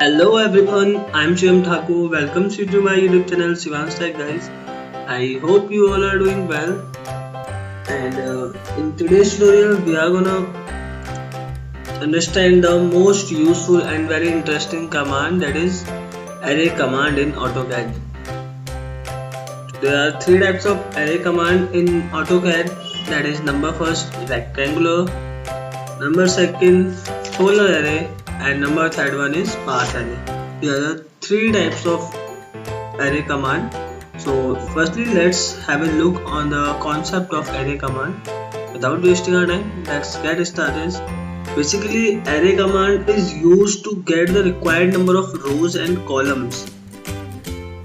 Hello everyone, I'm Shivam Thakur. Welcome to my YouTube channel Shivan's Tech guys. I hope you all are doing well. And in today's tutorial, we are gonna understand the most useful and very interesting command, that is array command in AutoCAD. There are three types of array command in AutoCAD, that is number first rectangular, number second polar array, and number third one is path array. There are three types of array command. So firstly, let's have a look on the concept of array command. Without wasting our time, let's get started. Basically, array command is used to get the required number of rows and columns.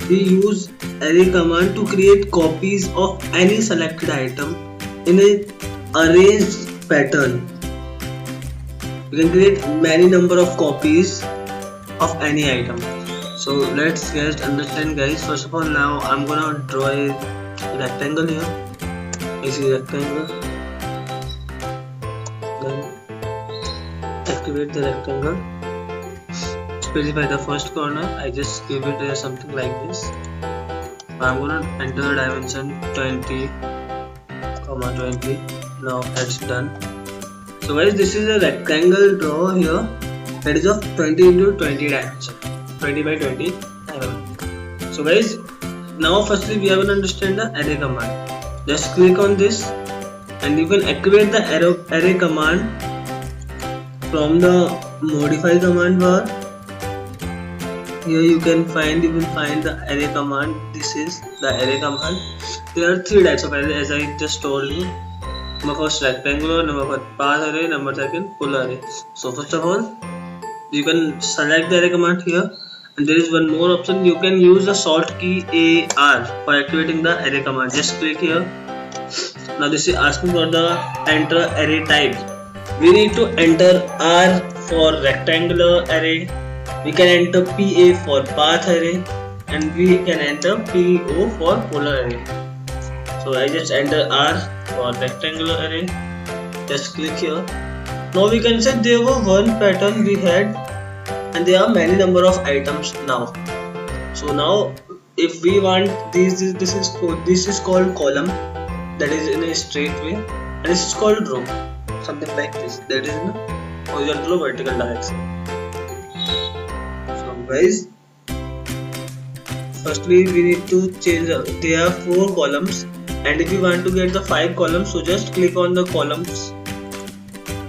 We use array command to create copies of any selected item in an arranged pattern. You can create many number of copies of any item. So let's get understand guys. First of all, now I'm gonna draw a rectangle here. This is rectangle. Then activate the rectangle. Specify the first corner. I just give it something like this. I'm gonna enter the dimension 20, 20. Now that's done. So guys, this is a rectangle draw here that is of 20 into 20 dimension, 20 by 20 dimension. So guys, now firstly we have to understand the array command. Just click on this and you can activate the array command from the modify command bar. Here you will find the array command. This is the array command. There are three types of array as I just told you. Number first rectangular, number first path array, number second polar array. So first of all, you can select the array command here, and there is one more option. You can use the short key AR for activating the array command. Just click here. Now this is asking for the enter array type. We need to enter R for rectangular array. We can enter PA for path array, and we can enter PO for polar array. So I just enter R for rectangular array. Just click here. Now we can say there was one pattern we had and there are many number of items now. So now if we want this is called column, that is in a straight way, and this is called row, something like this, that is in a horizontal or vertical direction. So guys, firstly we need to change there are 4 columns. And if you want to get the 5 columns, so just click on the columns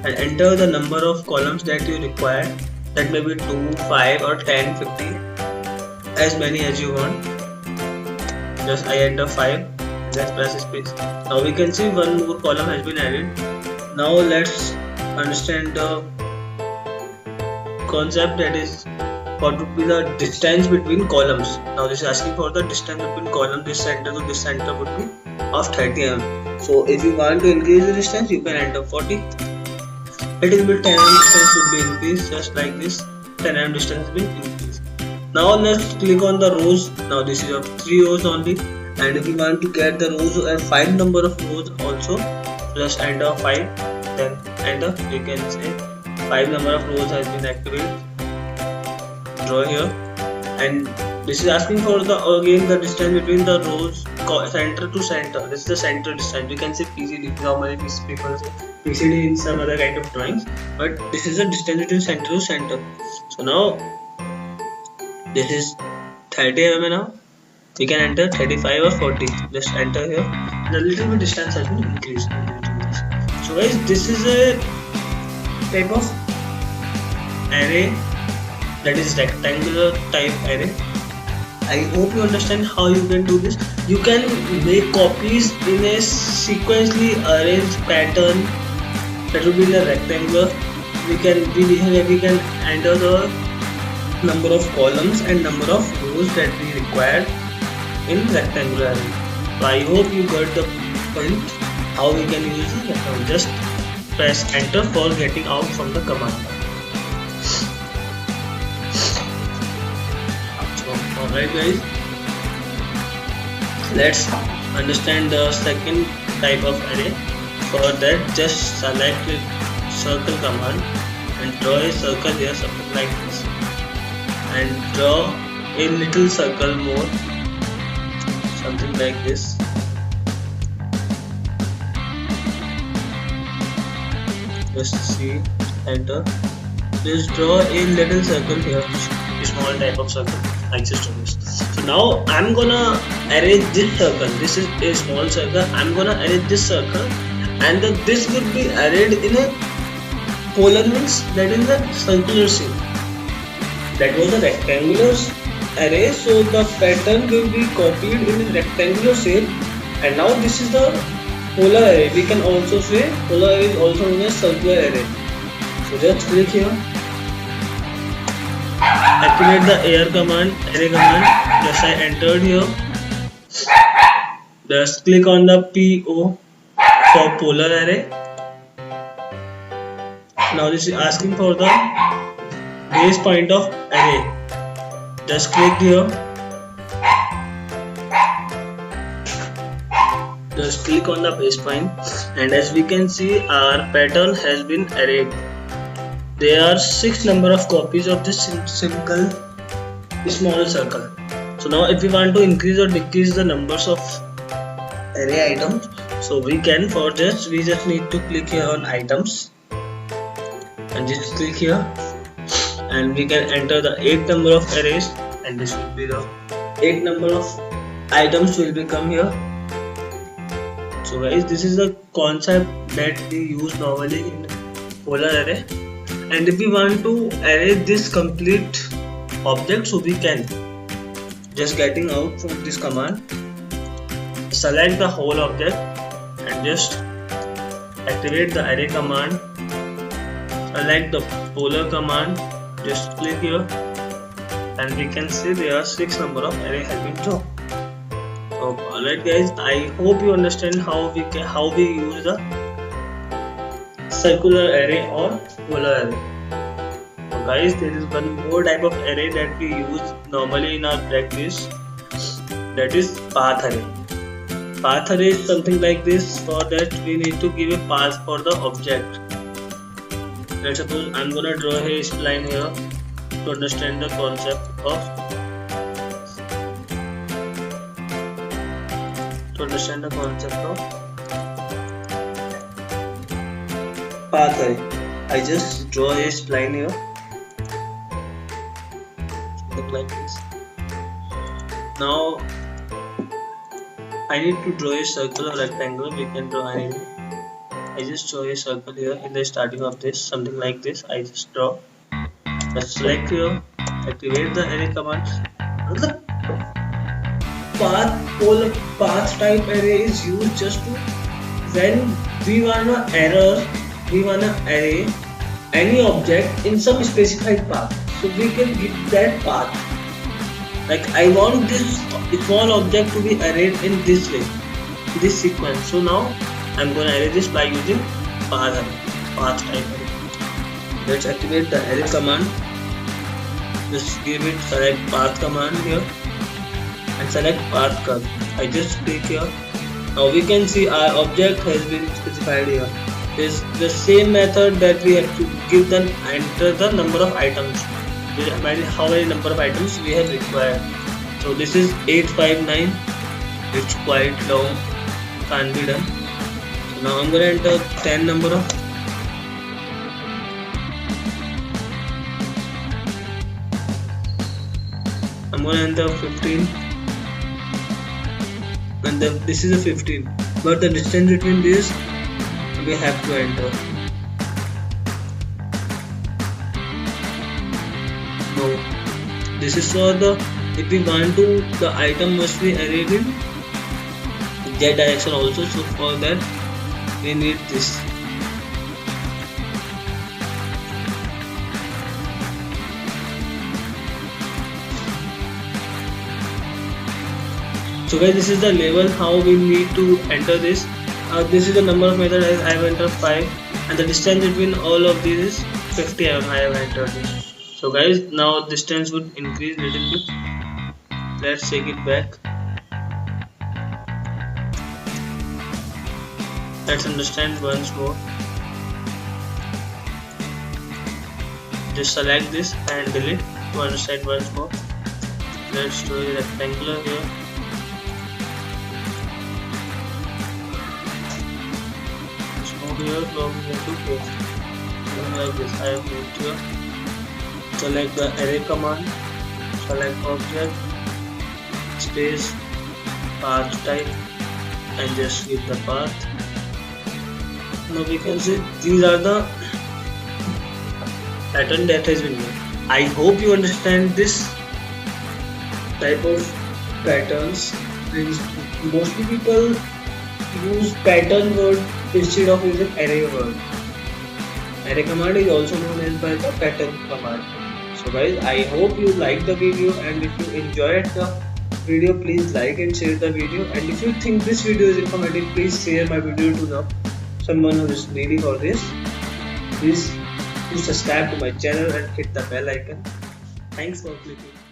and enter the number of columns that you require. That may be 2, 5 or 10, 50, as many as you want. Just I enter 5, just press space. Now we can see one more column has been added. Now let's understand the concept, that is what would be the distance between columns. Now this is asking for the distance between columns. This center to this center would be of 30 mm. So if you want to increase the distance, you can enter 40. It is bit 10 mm distance should be increased, just like this. 10 mm distance has been increased. Now let's click on the rows. Now this is of 3 rows only, and if you want to get the rows 5 number of rows also, just enter 5. Then enter. You can say 5 number of rows has been activated. Draw here, and this is asking for the again the distance between the rows center to center. This is the center distance. You can say PCD. Normally people say PCD in some other kind of drawings, but this is the distance between center to center. So now this is 30 mm. Now we can enter 35 or 40. Just enter here. The little bit distance has been increased. So guys, this is a type of array, that is rectangular type array. I hope you understand how you can do this. You can make copies in a sequentially arranged pattern. That will be the rectangular. We can enter the number of columns and number of rows that we require in rectangular array. So I hope you got the point how we can use it. Just press enter for getting out from the command. Alright guys, let's understand the second type of array. For that, just select the circle command and draw a circle here, something like this. and draw a little circle more, something like this. Just see, enter. Just draw a little circle here, a small type of circle. I just do this. So now I'm gonna arrange this circle. This is a small circle. I'm gonna arrange this circle, and then this will be arrayed in a polar, means that is the circular shape. That was a rectangular array, so the pattern will be copied in a rectangular shape. And now this is the polar array. We can also say polar array is also known as circular array. So just click here, activate the array command. Just I entered here. Just click on the PO for polar array. Now this is asking for the base point of array. Just click here. Just click on the base point, and as we can see, our pattern has been arrayed. There are 6 number of copies of this simple small circle. So now if we want to increase or decrease the numbers of array items, so we can. For this we just need to click here on items and just click here, and we can enter the 8 number of arrays, and this will be the 8 number of items will become here. So guys, this is the concept that we use normally in polar array. And if we want to array this complete object, so we can just getting out from this command, select the whole object and just activate the array command, select the polar command, just click here, and we can see there are 6 number of array has been drawn. So alright guys, I hope you understand how we use the circular array or polar array. So guys, there is one more type of array that we use normally in our practice, that is path array. Path array is something like this. For that we need to give a path for the object. Let's suppose I'm gonna draw a spline here to understand the concept of path array. I just draw a spline here, something like this. Now I need to draw a circle or rectangle. We can draw anything. I just draw a circle here in the starting of this, something like this. I just draw. Just select here, activate the array command. The path type array is used just to when we wanna array any object in some specified path. So we can give that path. Like I want this small object to be arrayed in this way, this sequence. So now I'm gonna array this by using path type array. Let's activate the array command. Just give it select path command here and select path curve. I just click here. Now we can see our object has been specified here. Is the same method that we have to give them, enter the number of items. How many number of items we have required. So this is 859. It's quite long, can't be done. So now I'm gonna enter 10 number of. I'm gonna enter 15, and then this is a 15. But the distance between this we have to enter. No, this is for the if we want to, the item must be arrayed in Z direction also. So for that we need this. So guys, this is the level how we need to enter this. This is the number of method. I have entered 5, and the distance between all of these is 50 mm. I have entered this. So guys, now distance would increase little bit. Let's take it back. Let's understand once more. Just select this and delete. to understand once more. Let's do a rectangular here. Let's move here, logging into here. Something like this. I have moved here. Select the array command. Select object, space, path type, and just give the path. Now we can see these are the pattern that has been made. I hope you understand this type of patterns. Mostly people use pattern word instead of using array word. Array command is also known as by the pattern command. So guys, I hope you like the video, and if you enjoyed the video, please like and share the video, and if you think this video is informative, please share my video to someone who is needy for this. Please subscribe to my channel and hit the bell icon. Thanks for clicking.